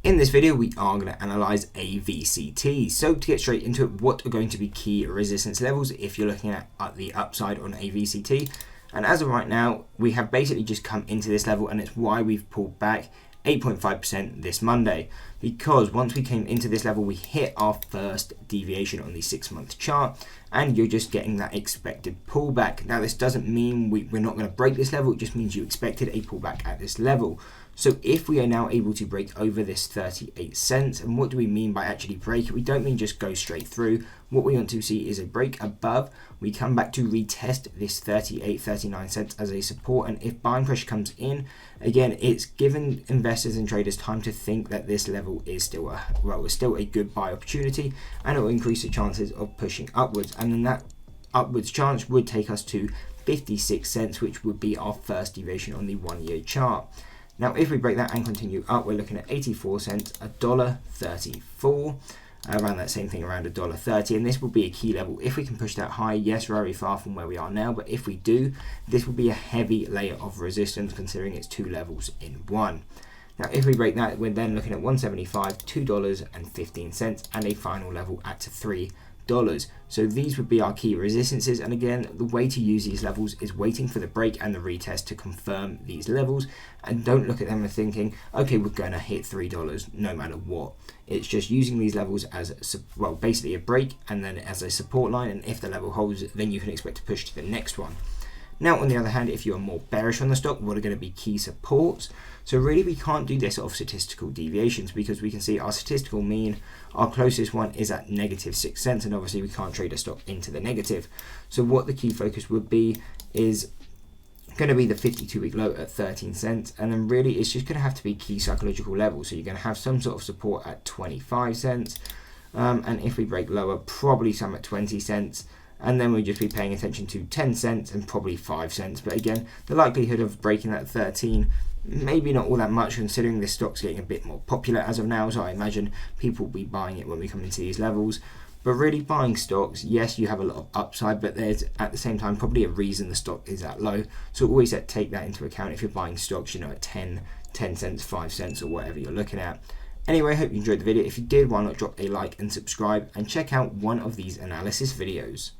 In this video, we are going to analyze AVCT. So to get straight into it, what are going to be key resistance levels if you're looking at the upside on AVCT? And as of right now, we have basically just come into this level, and it's why we've pulled back 8.5% this Monday, because once we came into this level, we hit our first deviation on the 6-month chart, and you're just getting that expected pullback. Now, this doesn't mean we're not going to break this level, it just means you expected a pullback at this level. So if we are now able to break over this 38 cents, and what do we mean by actually break it? We don't mean just go straight through. What we want to see is a break above. We come back to retest this 39 cents as a support, and if buying pressure comes in, again, it's given investors and traders time to think that this level is still a good buy opportunity, and it will increase the chances of pushing upwards. And then that upwards chance would take us to 56 cents, which would be our first deviation on the 1-year chart. Now, if we break that and continue up, we're looking at 84 cents, $1.34, around that same thing, around $1.30, and this will be a key level. If we can push that high, yes, very far from where we are now, but if we do, this will be a heavy layer of resistance considering it's 2 levels in one. Now, if we break that, we're then looking at 175, $2.15, and a final level at $3. So these would be our key resistances, and again, the way to use these levels is waiting for the break and the retest to confirm these levels, and don't look at them and thinking, okay, we're going to hit $3 no matter what. It's just using these levels as basically a break and then as a support line, and if the level holds, then you can expect to push to the next one. Now, on the other hand, if you are more bearish on the stock, what are going to be key supports? So really, we can't do this off statistical deviations, because we can see our statistical mean, our closest one is at -6 cents, and obviously we can't trade a stock into the negative. So what the key focus would be is going to be the 52-week low at 13 cents, and then really it's just going to have to be key psychological levels. So you're going to have some sort of support at 25 cents, and if we break lower, probably some at 20 cents. And then we'll just be paying attention to 10 cents and probably 5 cents. But again, the likelihood of breaking that 13, maybe not all that much, considering this stock's getting a bit more popular as of now. So I imagine people will be buying it when we come into these levels. But really, buying stocks, yes, you have a lot of upside, but there's at the same time probably a reason the stock is that low. So always take that into account if you're buying stocks, at 10 cents, 5 cents, or whatever you're looking at. Anyway, I hope you enjoyed the video. If you did, why not drop a like and subscribe, and check out one of these analysis videos.